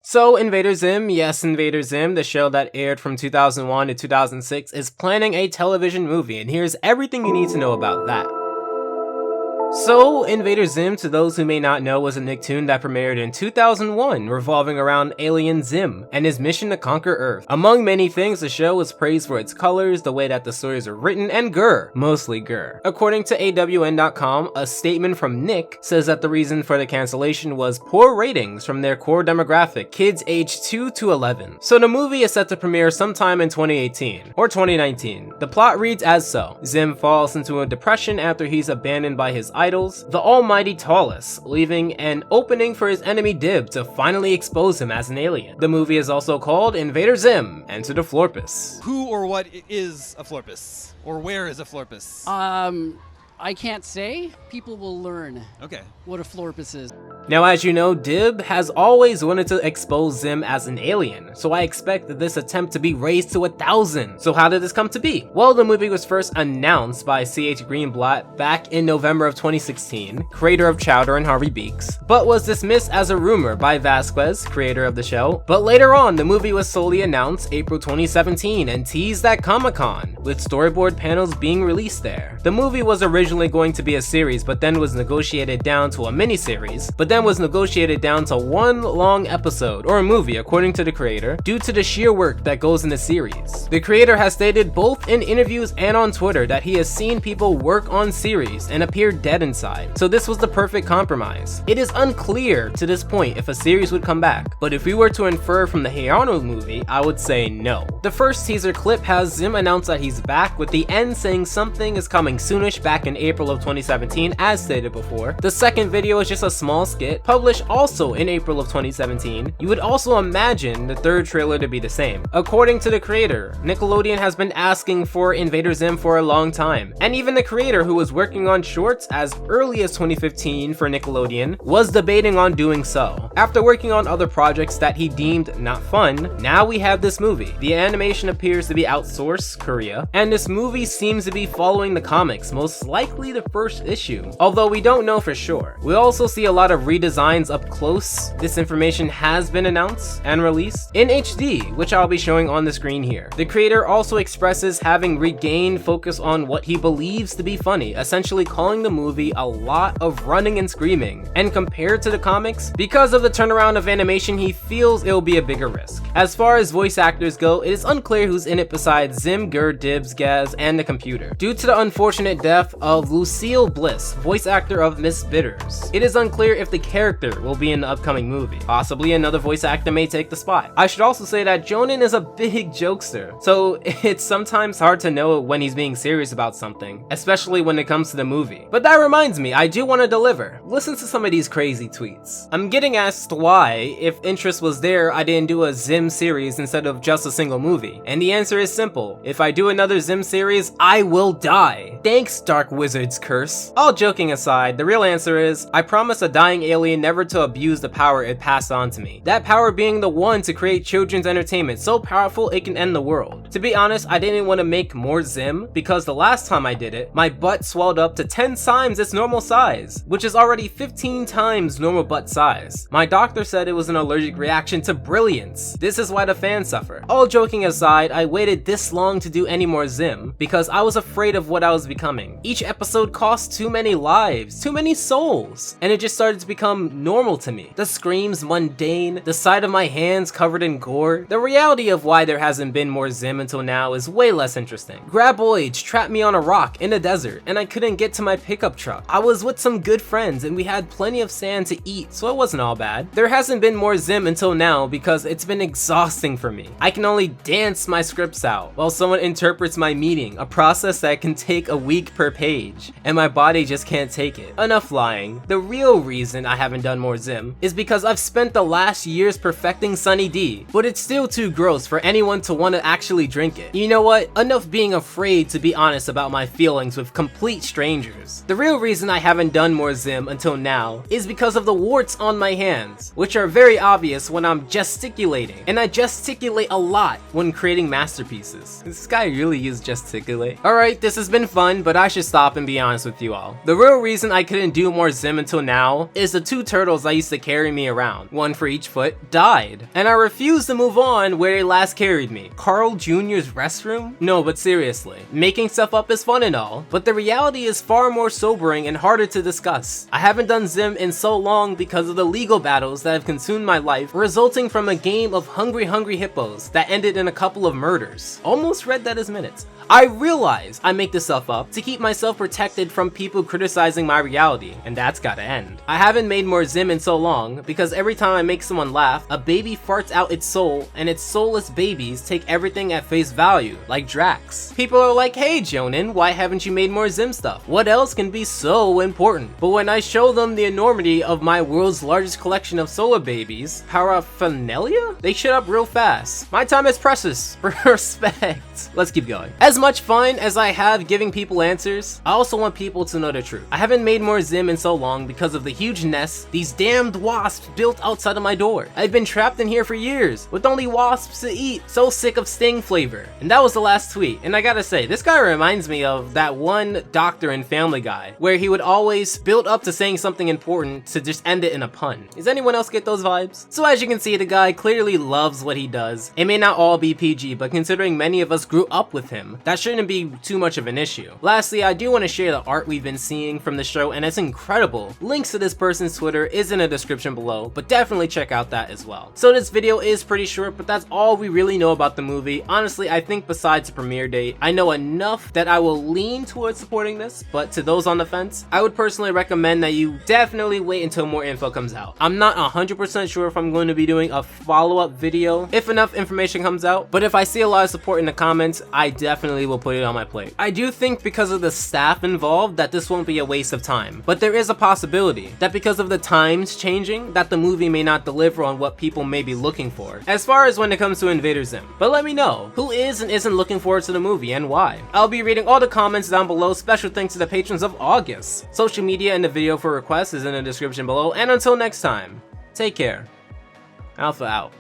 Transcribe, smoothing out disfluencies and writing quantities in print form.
So, Invader Zim, yes, Invader Zim, the show that aired from 2001 to 2006, is planning a television movie, and here's everything you need to know about that. So, Invader Zim, to those who may not know, was a Nicktoon that premiered in 2001, revolving around alien Zim and his mission to conquer Earth. Among many things, the show was praised for its colors, the way that the stories are written, and grr, mostly grr. According to AWN.com, a statement from Nick says that the reason for the cancellation was poor ratings from their core demographic, kids aged 2 to 11. So the movie is set to premiere sometime in 2018, or 2019. The plot reads as so. Zim falls into a depression after he's abandoned by his idols, the almighty Tallus, leaving an opening for his enemy Dib to finally expose him as an alien. The movie is also called Invader Zim, Enter the Florpus. Who or what is a Florpus? Or where is a Florpus? I can't say. People will learn. Okay. What a Florpus is. Now, as you know, Dib has always wanted to expose Zim as an alien, so I expect this attempt to be raised to 1,000. So how did this come to be? Well, the movie was first announced by C.H. Greenblatt back in November of 2016, creator of Chowder and Harvey Beaks, but was dismissed as a rumor by Vasquez, creator of the show. But later on, the movie was solely announced April 2017 and teased at Comic-Con, with storyboard panels being released there. The movie was originally going to be a series, but then was negotiated down to a mini-series, but then was negotiated down to one long episode, or a movie according to the creator, due to the sheer work that goes in the series. The creator has stated both in interviews and on Twitter that he has seen people work on series and appear dead inside, so this was the perfect compromise. It is unclear to this point if a series would come back, but if we were to infer from the Hey Arnold movie, I would say no. The first teaser clip has Zim announce that he's back, with the end saying something is coming soonish back in April of 2017 as stated before. The second video is just a small skit, published also in April of 2017. You would also imagine the third trailer to be the same. According to the creator, Nickelodeon has been asking for Invader Zim for a long time, and even the creator, who was working on shorts as early as 2015 for Nickelodeon, was debating on doing so. After working on other projects that he deemed not fun, now we have this movie. The animation appears to be outsourced Korea, and this movie seems to be following the comics, most likely the first issue, although we don't know for sure. We also see a lot of redesigns up close. This information has been announced and released in HD, which I'll be showing on the screen here. The creator also expresses having regained focus on what he believes to be funny, essentially calling the movie a lot of running and screaming, and compared to the comics, because of the turnaround of animation, he feels it will be a bigger risk. As far as voice actors go, it is unclear who's in it besides Zim, Gur, Dibs, Gaz, and the computer. Due to the unfortunate death of Lucille Bliss, voice actor of Miss Bitters, it is unclear if the character will be in the upcoming movie. Possibly another voice actor may take the spot. I should also say that Jhonen is a big jokester, so it's sometimes hard to know when he's being serious about something, especially when it comes to the movie. But that reminds me, I do want to deliver. Listen to some of these crazy tweets. I'm getting asked why, if interest was there, I didn't do a Zim series instead of just a single movie. And the answer is simple. If I do another Zim series, I will die. Thanks, Dark Wizard's curse. All joking aside, the real answer is, I promise a dying alien never to abuse the power it passed on to me. That power being the one to create children's entertainment so powerful it can end the world. To be honest, I didn't want to make more Zim because the last time I did it, my butt swelled up to 10 times its normal size, which is already 15 times normal butt size. My doctor said it was an allergic reaction to brilliance. This is why the fans suffer. All joking aside, I waited this long to do any more Zim because I was afraid of what I was becoming. Each episode cost too many lives, too many souls, and it just started to become normal to me. The screams mundane, the sight of my hands covered in gore. The reality of why there hasn't been more Zim until now is way less interesting. Graboids trapped me on a rock in the desert and I couldn't get to my pickup truck. I was with some good friends and we had plenty of sand to eat, so it wasn't all bad. There hasn't been more Zim until now because it's been exhausting for me. I can only dance my scripts out while someone interprets my meaning, a process that can take a week per page, and my body just can't take it. Enough lying. The real reason I haven't done more Zim is because I've spent the last years perfecting Sunny D, but it's still too gross for anyone to want to actually drink it. You know what? Enough being afraid to be honest about my feelings with complete strangers. The real reason I haven't done more Zim until now is because of the warts on my hands, which are very obvious when I'm gesticulating, and I gesticulate a lot when creating masterpieces. This guy really used gesticulate. Alright, this has been fun, but I should stop and be honest with you all. The real reason I couldn't do more Zim until now is the the 2 turtles that used to carry me around, one for each foot, died. And I refused to move on where they last carried me. Carl Jr.'s restroom? No, but seriously, making stuff up is fun and all, but the reality is far more sobering and harder to discuss. I haven't done Zim in so long because of the legal battles that have consumed my life, resulting from a game of hungry hippos that ended in a couple of murders. Almost read that as minutes. I realize I make this stuff up to keep myself protected from people criticizing my reality, and that's gotta end. I haven't made more Zim in so long because every time I make someone laugh, a baby farts out its soul, and its soulless babies take everything at face value, like Drax. People are like, hey Jhonen, why haven't you made more Zim stuff? What else can be so important? But when I show them the enormity of my world's largest collection of solar babies, paraphernalia, they shut up real fast. My time is precious. Respect. Let's keep going. As much fun as I have giving people answers, I also want people to know the truth. I haven't made more Zim in so long because of the huge nests these damned wasps built outside of my door. I've been trapped in here for years with only wasps to eat, so sick of sting flavor. And that was the last tweet, and I gotta say, this guy reminds me of that one doctor in Family Guy, where he would always build up to saying something important to just end it in a pun. Does anyone else get those vibes? So as you can see, the guy clearly loves what he does. It may not all be PG, but considering many of us grew up with him, that shouldn't be too much of an issue. Lastly, I do want to share the art we've been seeing from the show, and it's incredible. Links to this person's Twitter is in the description below, but definitely check out that as well. So this video is pretty short, but that's all we really know about the movie. Honestly, I think besides the premiere date, I know enough that I will lean towards supporting this, but to those on the fence, I would personally recommend that you definitely wait until more info comes out. I'm not 100% sure if I'm going to be doing a follow-up video if enough information comes out, but if I see a lot of support in the comments, I definitely will put it on my plate. I do think because of the staff involved that this won't be a waste of time, but there is a possibility that because of the times changing that the movie may not deliver on what people may be looking for as far as when it comes to Invader Zim. But let me know who is and isn't looking forward to the movie and why. I'll be reading all the comments down below. Special thanks to the patrons of August. Social media and the video for requests is in the description below, and until next time, take care. Alpha out.